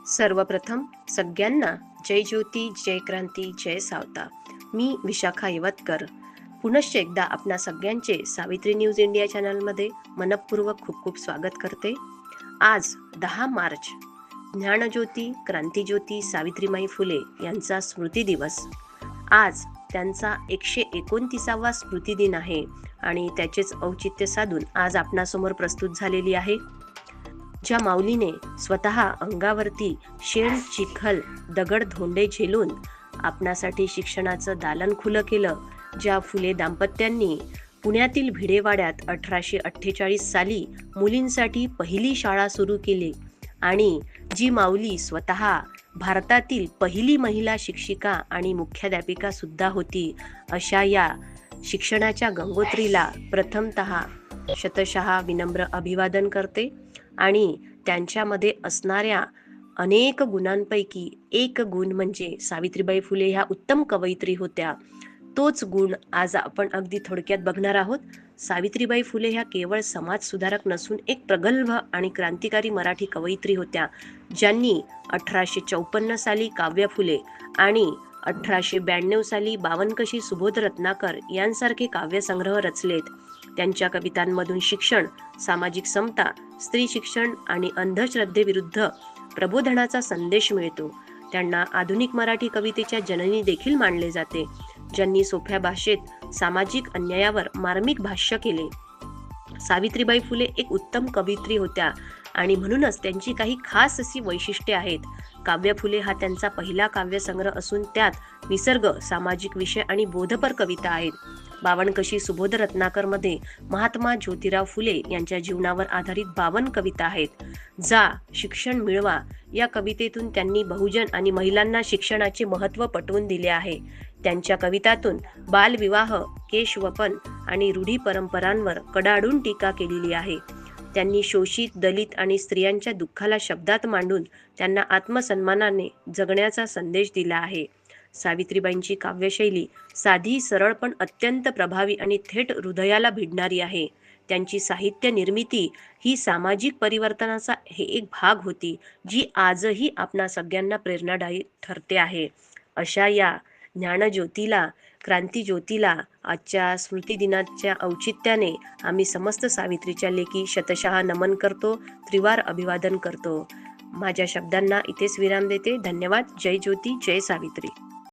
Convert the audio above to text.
सर्वप्रथम सगळ्यांना जय ज्योती, जय क्रांती, जय सावता. मी विशाखा यवतकर पुनश्च एकदा आपणा सगळ्यांचे सावित्री न्यूज इंडिया चॅनलमध्ये मनपूर्वक खूप खूप स्वागत करते. आज 10 मार्च ज्ञानज्योती, क्रांतीज्योती सावित्रीबाई फुले यांचा स्मृती दिवस. आज त्यांचा 129वा स्मृती दिन आहे आणि त्याचेच औचित्य साधून आज आपणासमोर प्रस्तुत झालेली आहे. ज्या माऊलीने स्वतः अंगावरती शेण, चिखल, दगड, धोंडे झेलून आपणासाठी शिक्षणाचं दालन खुलं केलं, ज्या फुले दाम्पत्यांनी पुण्यातील भिडेवाड्यात 1848 साली मुलींसाठी पहिली शाळा सुरू केली आणि जी माऊली स्वतः भारतातील पहिली महिला शिक्षिका आणि मुख्याध्यापिका सुद्धा होती, अशा या शिक्षणाच्या गंगोत्रीला प्रथमतः शतशः विनम्र अभिवादन करते आणि त्यांच्यामध्ये असणाऱ्या अनेक गुणांपैकी एक गुण म्हणजे सावित्रीबाई फुले ह्या उत्तम कवयित्री होत्या. तोच गुण आज आपण अगदी थोडक्यात बघणार आहोत. सावित्रीबाई फुले ह्या केवळ समाज सुधारक नसून एक प्रगल्भ आणि क्रांतिकारी मराठी कवयित्री होत्या, ज्यांनी 1854 साली काव्य फुले आणि 1892 साली बावनकशी सुबोध रत्नाकर यांसारखे काव्यसंग्रह रचलेत. त्यांच्या कवितांमधून शिक्षण, सामाजिक समता, स्त्री शिक्षण आणि अंधश्रद्धेविरुद्ध प्रबोधनाचा संदेश मिळतो. त्यांना आधुनिक मराठी कवितेच्या जननी देखील मानले जाते, ज्यांनी सोप्या भाषेत सामाजिक अन्यायावर मार्मिक भाष्य केले. सावित्रीबाई फुले एक उत्तम कवयित्री होत्या आणि म्हणूनच त्यांची काही खास अशी वैशिष्ट्ये आहेत. काव्य फुले हा त्यांचा पहिला काव्यसंग्रह असून त्यात निसर्ग, सामाजिक विषय आणि बोधपर कविता आहेत. बावनकशी सुबोध रत्नाकर मध्ये महात्मा ज्योतिराव फुले यांच्या जीवनावर आधारित 52 कविता आहेत. जा शिक्षण मिळवा या कवितेतून त्यांनी बहुजन आणि महिलांना शिक्षणाचे महत्त्व पटवून दिले आहे. त्यांच्या कवितातून बालविवाह, केशवपन आणि रूढी परंपरांवर कडाडून टीका केलेली आहे. त्यांनी शोषित, दलित आणि स्त्रियांच्या दुःखाला शब्दात मांडून त्यांना आत्मसन्मानाने जगण्याचा संदेश दिला आहे. सावित्रीबाईंची काव्यशैली साधी, सरळ पण अत्यंत प्रभावी आणि थेट हृदयाला भिडणारी आहे. त्यांची साहित्य निर्मिती ही सामाजिक परिवर्तनाचा एक भाग होती, जी आजही आपणा सगळ्यांना प्रेरणादायी ठरते आहे. अशा या ज्ञानज्योतीला, क्रांतीज्योतीला आजच्या स्मृती दिनाच्या औचित्याने आम्ही समस्त सावित्रीच्या लेकी शतशः नमन करतो, त्रिवार अभिवादन करतो. माझ्या शब्दांना इथेच विराम देते. धन्यवाद. जय ज्योती, जय सावित्री.